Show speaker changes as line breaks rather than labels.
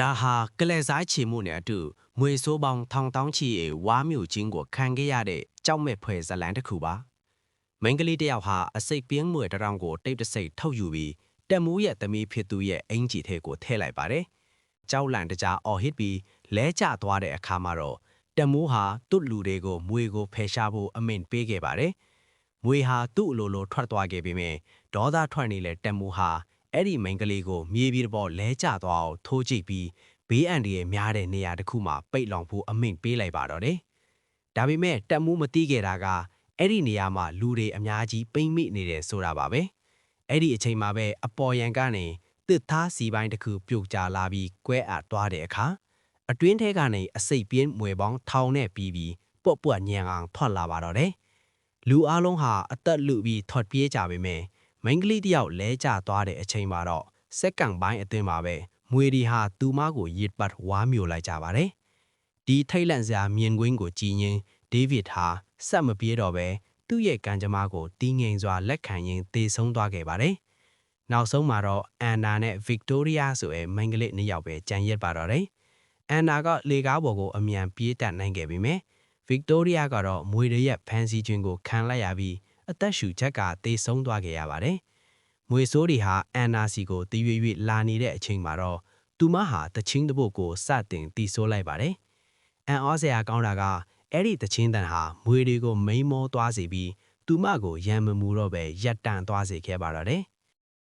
ဒါဟာကလဲစားချီမှုနဲ့အတူမွေဆိုးပေါင်းထောင်တောင်းချီရဲ့ဝါမျိုးချင်းကိုခံခဲ့ရတဲ့ကြောက်မဲ့ဖွယ်ဇလန်တစ်ခုပါမိန်းကလေးတစ်ယောက်ဟာအစိတ်ပြင်းမွေတစ်တောင်ကိုတိတ်တဆိတ်ထုတ်ယူပြီးတက်မူးရဲ့သမီးဖြစ်သူရဲ့အင်ဂျီထဲကိုထည့်လိုက်ပါတယ်ကြောက်လန့်တကြားအော်ဟစ်ပြီးလဲကျသွားတဲ့အခါမှာတော့တက်မူးဟာသူ့လူတွေကိုမွေကိုဖယ်ရှားဖို့အမိန့်ပေးခဲ့ပါတယ်မွေဟာသူ့အလိုလိုထွက်သွားခဲ့ပြီးမြဲဒေါသထွက်နေတဲ့တက်မူးဟာအဲ့ဒီမိန်းကလေးကိုမြေပြီးတော့လဲကျသွားအောင်ထိုးကြည့်ပြီးဘေးအန္တရာယ်များတဲ့နေရာတစ်ခုမှာပိတ်လောင်ဖို့အမိန့်ပေးလိုက်ပါတော့တယ်။ဒါပေမဲ့တက်မှုမသိခဲ့တာကအဲ့ဒီနေရာမှာလူတွေအများကြီးပိမ့်မိနေတယ်ဆိုတာပါပဲ။အဲ့ဒီအချိန်မှာပဲအပေါ်ယံကနေတစ်သားစီပိုင်းတစ်ခုပြုတ်ကျလာပြီးကွဲအပ်သွားတဲ့အခါအတွင်းထဲကနေအစိတ်ပြင်းမွေပေါင်းထောင်နဲ့ပြီးပွတ်ပွတ်ညံအောင်ထွက်လာပါတော့တယ်။လူအလုံးဟာအသက်လူပြီးထွက်ပြေးကြပေမဲ့မိန်းကလေးတယောက်လဲကျသွားတဲ့အချိန်မှာတော့စက္ကန့်ပိုင်းအတွင်းမှာပဲမွေဒီဟာသူမကိုရစ်ပတ်ဝါမျိုးလိုက်ကြပါတယ်။ဒီထိတ်လန့်စရာမြင်ကွင်းကိုကြည်ရင်ဒေးဗစ်ဟာစက်မပြေတော့ပဲသူ့ရဲ့ကံကြမ္မာကိုတင်းငိမ်စွာလက်ခံရင်းသေဆုံးသွားခဲ့ပါတယ်။နောက်ဆုံးမှာတော့အန်နာနဲ့ဗစ်တိုးရီးယားဆိုတဲ့မိန်းကလေးနှစ်ယောက်ပဲကြံရစ်ပါတော့တယ်။အန်နာကလေကားပေါ်ကိုအမြန်ပြေးတက်နိုင်ခဲ့ပြီမယ်။ဗစ်တိုးရီးယားကတော့မွေရရဲ့ဖန်စီခြင်းကိုခံလိုက်ရပြီးအသက်ရှူချက်ကသေဆုံးသွားခဲ့ရပါတယ်။မွေဆိုးတွေဟာအန်နာစီကိုတည်ရွေ့လာနေတဲ့အချိန်မှာတော့သူမဟာတချင်းတပုတ်ကိုစတင်တီးဆိုးလိုက်ပါတယ်။အန်အောစရာကောင်းတာကအဲ့ဒီတချင်းတန်ဟာမွေတွေကိုမိန်မောသွားစေပြီးသူမကိုရံမမူတော့ပဲရက်တန့်သွားစေခဲ့ပါတော့တယ်